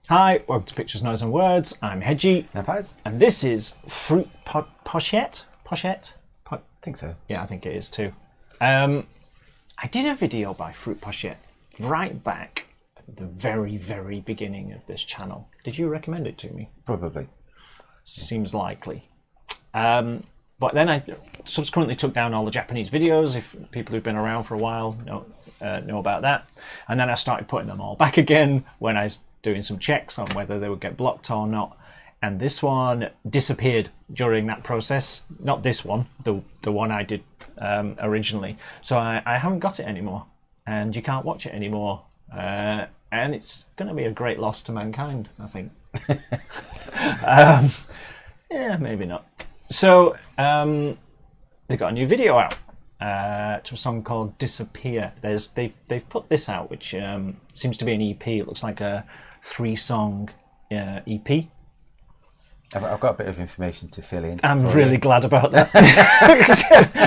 Hi, welcome to Pictures, Noise and Words. I'm Hedgy. And Paz. And this is Fruitpochette? Pochette? I think so. Yeah, I think it is too. I did a video by Fruitpochette right back at the very, very beginning of this channel. Did you recommend it to me? Probably. Seems likely. But then I subsequently took down all the Japanese videos, if people who've been around for a while know about that. And then I started putting them all back again when I was doing some checks on whether they would get blocked or not. And this one disappeared during that process. Not this one, the one I did originally. So I haven't got it anymore. And you can't watch it anymore. And it's going to be a great loss to mankind, I think. Yeah, maybe not. So they got a new video out to a song called Disappear. They've put this out, which seems to be an EP. It looks like a 3-song EP. I've got a bit of information to fill in. I'm really glad about that.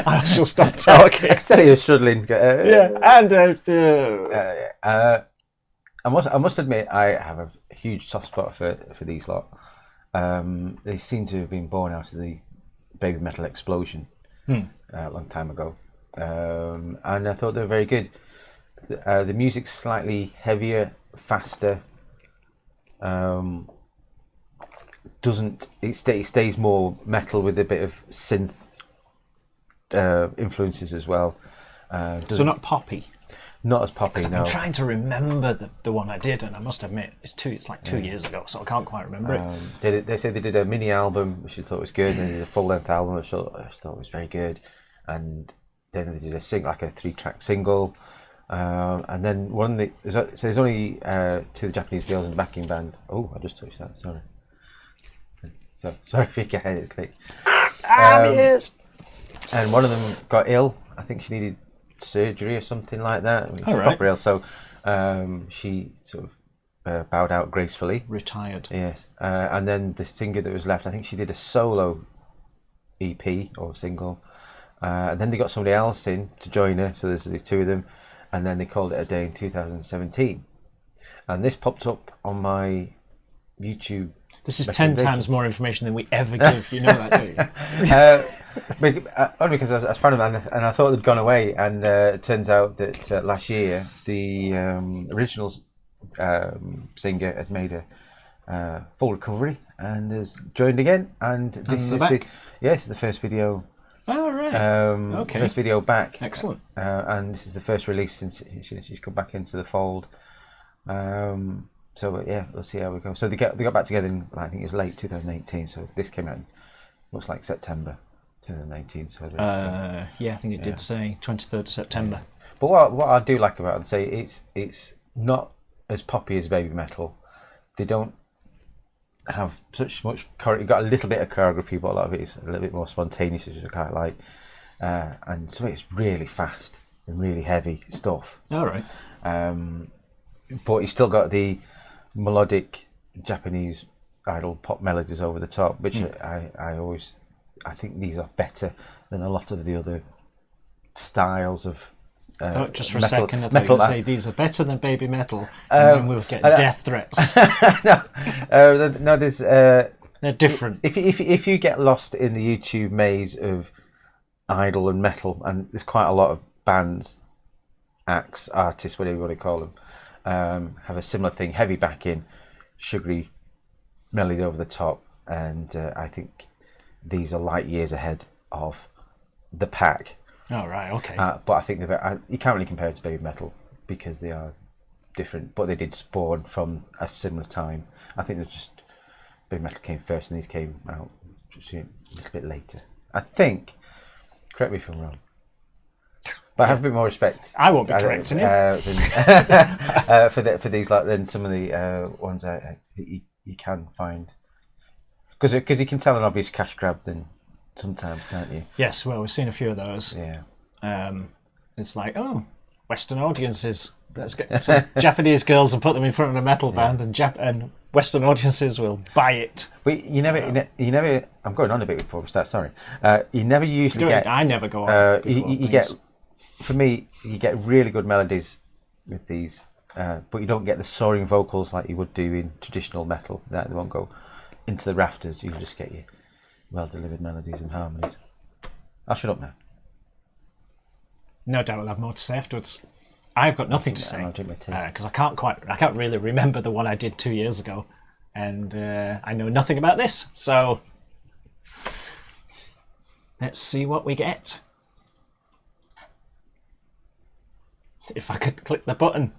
I shall stop talking. I can tell you're struggling. Yeah, and I must admit, I have a huge soft spot for these lot. They seem to have been born out of the baby metal explosion a long time ago, and I thought they were very good. The music's slightly heavier, faster. It stays more metal with a bit of synth influences as well. So not poppy. Not as poppy. I've been trying to remember the one I did, and I must admit it's like 2 years ago, so I can't quite remember it. They said they did a mini album, which I thought was good, and they did a full length album, which I thought was very good, and then they did a 3-track single, and then there's only 2 Japanese girls in the backing band. Oh, I just touched that. Sorry. So sorry if you get it. Click. And one of them got ill. I think she needed surgery or something like that. Proper ill, so she sort of bowed out gracefully. Retired. Yes. And then the singer that was left, I think she did a solo EP or single. And then they got somebody else in to join her, so there's the 2 of them. And then they called it a day in 2017. And this popped up on my YouTube. This is 10 times more information than we ever give. You know that, don't you? Only because I was found them and I thought they'd gone away. And it turns out that last year the original singer had made a full recovery and has joined again. And this is the first video. Oh, right. Okay. First video back. Excellent. And this is the first release since she's come back into the fold. So yeah, we'll see how we go. So they got back together in, I think it was late 2018. So this came out, looks like September 2018. So yeah, I think it did say 23rd of September. Yeah. But what I do like about it, I'd say it's not as poppy as baby metal. They don't have much. You've got a little bit of choreography, but a lot of it is a little bit more spontaneous, which I quite like. And so it's really fast and really heavy stuff. All right. But you still got the melodic Japanese idol pop melodies over the top, which I think these are better than a lot of the other styles of just for metal, a second, I thought you would say these are better than baby metal, and then we'll get death threats. No, there's they're different. If you get lost in the YouTube maze of idol and metal, and there's quite a lot of bands, acts, artists, whatever you want to call them, have a similar thing: heavy backing, sugary melody over the top, and I think these are light years ahead of the pack. Oh, right, okay. But I think you can't really compare it to baby metal because they are different, but they did spawn from a similar time. I think baby metal came first and these came out just a little bit later. I think, correct me if I'm wrong, but I have a bit more respect. I won't be correcting you. For these than some of the ones that you can find. Because you can tell an obvious cash grab then sometimes, can't you? Yes, well, we've seen a few of those. Yeah. It's like, Western audiences, let's get some Japanese girls and put them in front of a metal band, and Western audiences will buy it. But you never. I'm going on a bit before we start. Sorry. You never usually get. I never go on. You get. For me, you get really good melodies with these, but you don't get the soaring vocals like you would do in traditional metal. That they won't go into the rafters. You just get your well-delivered melodies and harmonies. I'll shut up now. No doubt we'll have more to say afterwards. I've got nothing to say I'll drink my tea. because I can't really remember the one I did 2 years ago, and I know nothing about this. So let's see what we get. If I could click the button.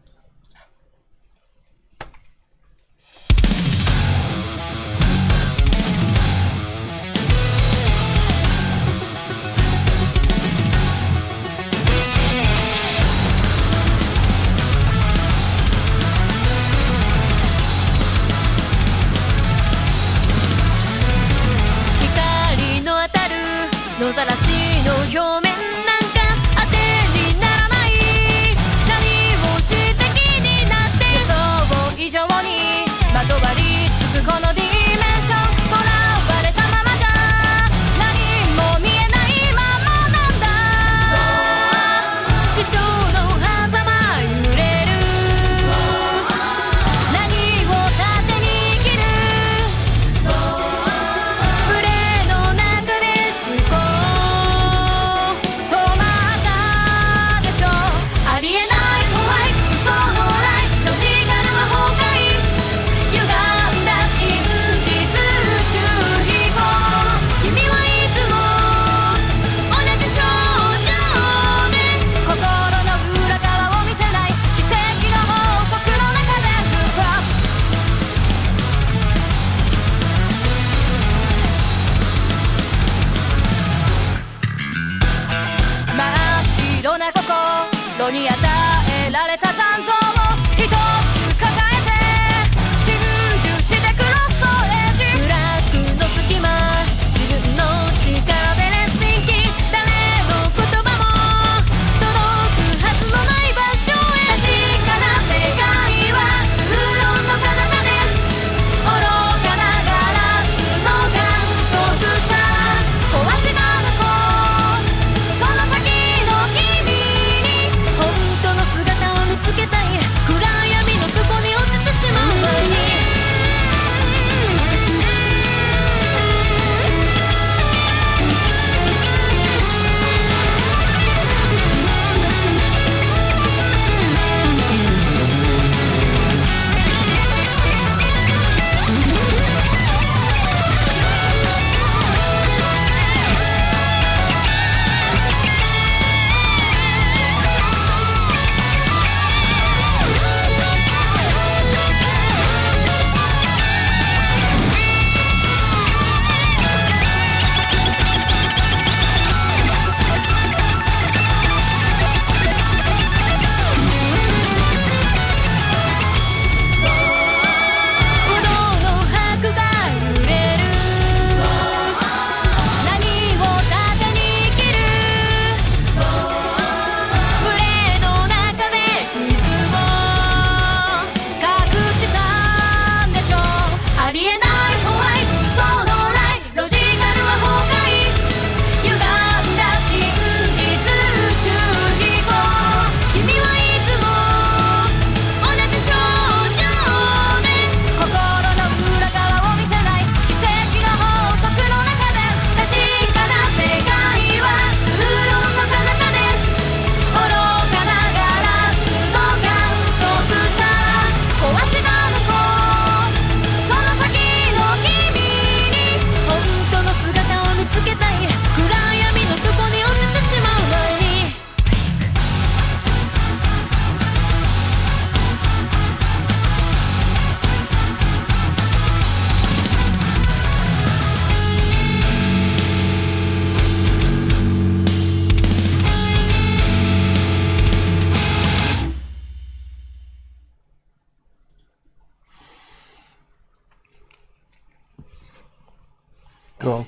Go on.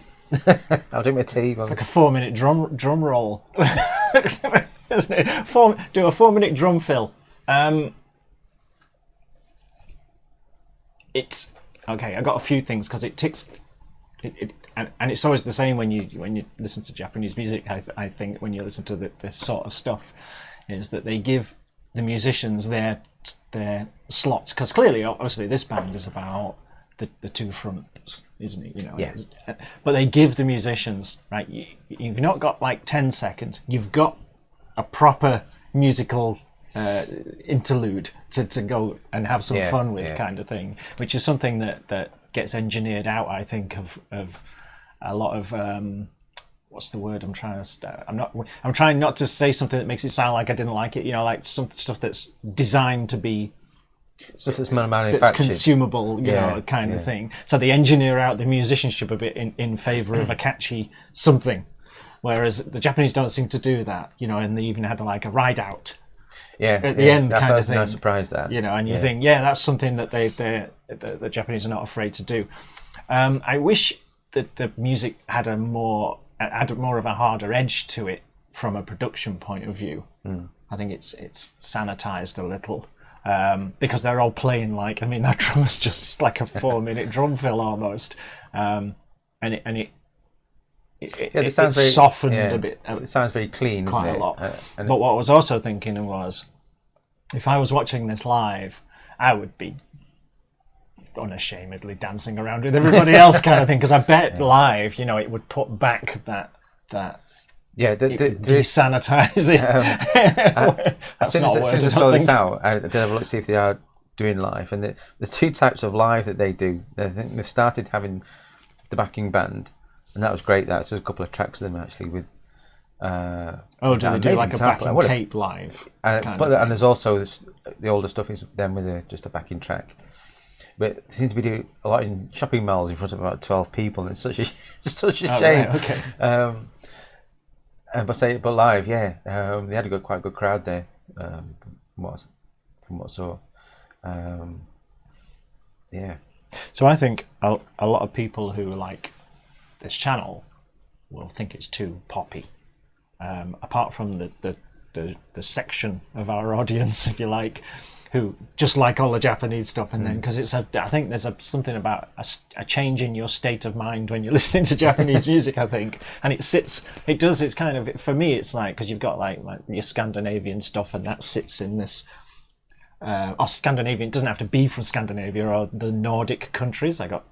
I'll drink my tea. It's like a 4-minute drum roll. Isn't it? Do a 4-minute drum fill. It's okay. I got a few things because it ticks. And it's always the same when you listen to Japanese music. I think when you listen to this sort of stuff, is that they give the musicians their slots, because clearly, obviously, this band is about the two fronts, isn't it? You know, Yes. But they give the musicians, right. You've not got like 10 seconds. You've got a proper musical interlude to go and have some fun with, kind of thing, which is something that gets engineered out, I think, of a lot of what's the word I'm trying to I'm trying not to say something that makes it sound like I didn't like it, you know, like some stuff that's designed to be stuff that's manufactured, that's consumable, you know, kind of thing. So they engineer out the musicianship a bit in favor of a catchy something, whereas the Japanese don't seem to do that, you know, and they even had like a ride out at the end, kind of thing. No surprise that, you know, and you think, that's something that the Japanese are not afraid to do. I wish that the music had more of a harder edge to it from a production point of view. I think it's sanitized a little, because they're all playing like, I mean, that drummer's just like a 4-minute drum fill almost, and it sounds very softened a bit. It sounds very clean, quite isn't it? a lot. But what I was also thinking was, if I was watching this live, I would be unashamedly dancing around with everybody else, kind of thing, because I bet live, you know, it would put back that desanitize it. As soon as I saw this out, I did have a look to see if they are doing live, and there's two types of live that they do. I think they've started having the backing band, and that was great. That's a couple of tracks of them actually with. Do they do like a backing tape live? And there's also the older stuff is them with just a backing track. But they seem to be doing a lot in shopping malls in front of about 12 people, and it's such a shame. Right, okay. But live, they had quite a good crowd there. From what I saw, So I think a lot of people who like this channel will think it's too poppy. Apart from the section of our audience, if you like, who just like all the Japanese stuff, and then because I think there's something about a change in your state of mind when you're listening to Japanese music, I think, and it's kind of, for me, it's like, because you've got like your Scandinavian stuff, and that sits in this, or Scandinavian, it doesn't have to be from Scandinavia or the Nordic countries. I got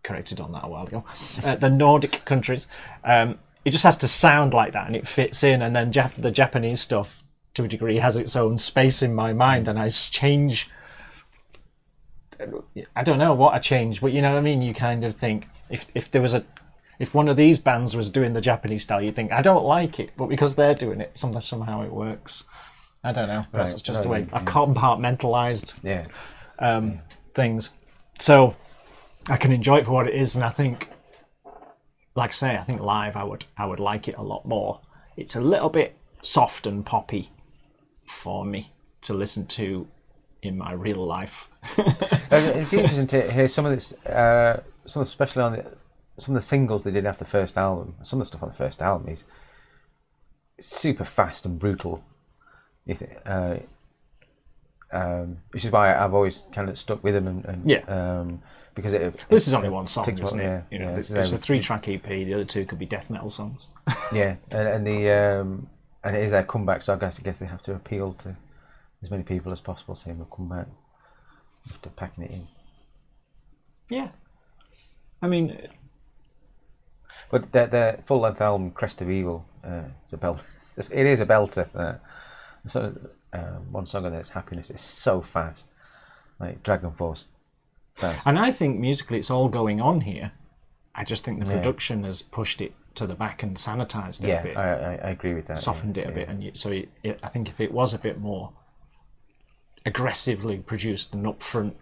corrected on that a while ago. The Nordic countries, it just has to sound like that, and it fits in, and then the Japanese stuff, to a degree, has its own space in my mind, and I change. I don't know what I change, but you know what I mean. You kind of think if one of these bands was doing the Japanese style, you'd think I don't like it, but because they're doing it, somehow it works. I don't know. That's just the way I've compartmentalized things, so I can enjoy it for what it is, and I think, like I say, I think live I would like it a lot more. It's a little bit soft and poppy for me to listen to in my real life. It'd be interesting to hear some of this, especially on some of the singles they did after the first album. Some of the stuff on the first album is super fast and brutal. Which is why I've always kind of stuck with them, and because this is only one song, isn't it? It's a 3-track EP. The other 2 could be death metal songs. And it is their comeback, so I guess they have to appeal to as many people as possible, saying we'll come back after packing it in. Yeah, I mean, but their full-length album, Crest of Evil, is a belt. It is a belter. So one song on it's Happiness. It's so fast, like Dragon Force fast. And I think musically it's all going on here. I just think the production has pushed it to the back and sanitized it a bit. I agree with that. Softened it a bit, and I think if it was a bit more aggressively produced and upfront,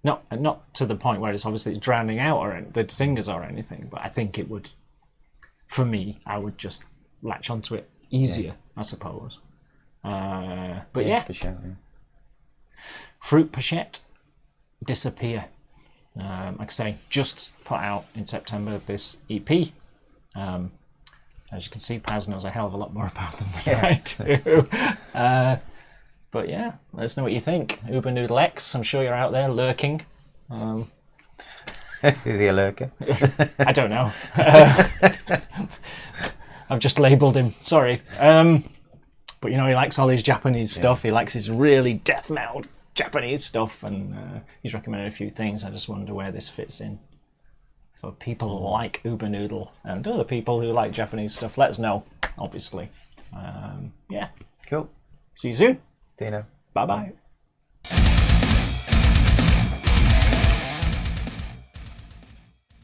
not to the point where it's drowning out the singers or anything, but I think it would, for me, I would just latch onto it easier, I suppose. But for sure, Fruit Pochette, Disappear. Like I say, just put out in September this EP. As you can see, Paz knows a hell of a lot more about them than I do. But yeah, let us know what you think. Uber Noodle X, I'm sure you're out there lurking. Is he a lurker? I don't know. I've just labelled him. Sorry. But he likes all his Japanese stuff. He likes his really death metal Japanese stuff, and he's recommended a few things. I just wonder where this fits in for people like Uber Noodle and other people who like Japanese stuff. Let us know, obviously. Yeah. Cool. See you soon. Dino. Bye bye.